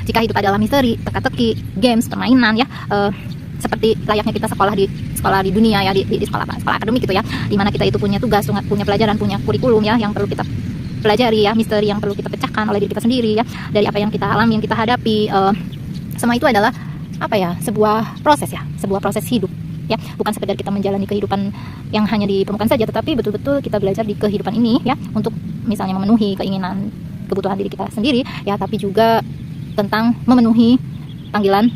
jika hidup adalah misteri, teka-teki, games, permainan ya, seperti layaknya kita sekolah di dunia ya, di sekolah akademik gitu ya, dimana kita itu punya tugas, punya pelajaran, punya kurikulum ya, yang perlu kita pelajari ya, misteri yang perlu kita pecahkan oleh diri kita sendiri ya, dari apa yang kita alami, yang kita hadapi. Semua itu adalah apa ya, sebuah proses ya, sebuah proses hidup ya, bukan sekedar kita menjalani kehidupan yang hanya di permukaan saja, tetapi betul-betul kita belajar di kehidupan ini ya, untuk misalnya memenuhi keinginan, kebutuhan diri kita sendiri ya, tapi juga tentang memenuhi panggilan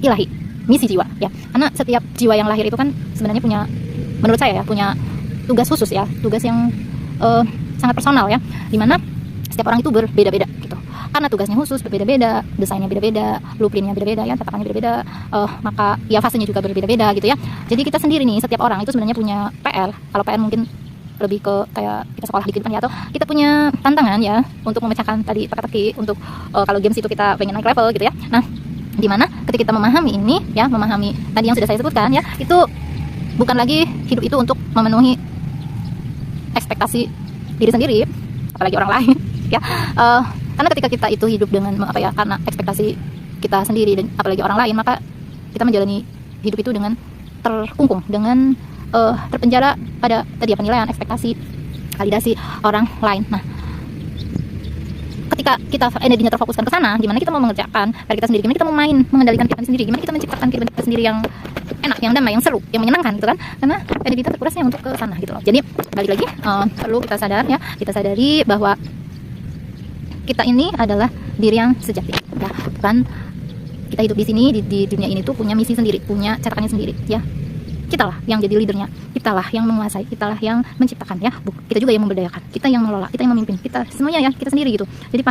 ilahi, misi jiwa ya. Karena setiap jiwa yang lahir itu kan sebenarnya punya, menurut saya ya, punya tugas khusus ya, tugas yang sangat personal ya, dimana setiap orang itu berbeda-beda gitu. Karena tugasnya khusus, berbeda-beda, desainnya beda-beda, blueprintnya beda-beda ya, tatakannya beda-beda, maka ya fasenya juga berbeda-beda gitu ya. Jadi kita sendiri nih, setiap orang itu sebenarnya punya PR. Kalau PR mungkin lebih ke kayak kita sekolah di kehidupan ya, atau kita punya tantangan ya untuk memecahkan tadi teka-teki, untuk kalau games itu kita pengen naik level gitu ya. Nah, dimana ketika kita memahami ini ya, memahami tadi yang sudah saya sebutkan ya, itu bukan lagi hidup itu untuk memenuhi ekspektasi diri sendiri, apalagi orang lain ya. Karena ketika kita itu hidup dengan apa ya, karena ekspektasi kita sendiri dan apalagi orang lain, maka kita menjalani hidup itu dengan terkungkung, dengan terpenjara pada tadi ya, penilaian, ekspektasi, validasi orang lain. Nah, ketika kita energinya terfokuskan ke sana, gimana kita mau mengerjakan PR kita sendiri, gimana kita mau main, mengendalikan kita sendiri, gimana kita menciptakan kehidupan kita sendiri yang enak, yang damai, yang seru, yang menyenangkan gitu kan, karena energi kita terkurasnya untuk ke sana gitu loh. Jadi balik lagi, perlu kita sadar ya, kita sadari bahwa kita ini adalah diri yang sejati ya, bukan kita hidup di sini di dunia ini tuh punya misi sendiri, punya cetakannya sendiri ya. Kitalah yang jadi leadernya, kitalah yang menguasai, kitalah yang menciptakan ya, kita juga yang memberdayakan, kita yang mengelola, kita yang memimpin, kita semuanya ya, kita sendiri gitu. Jadi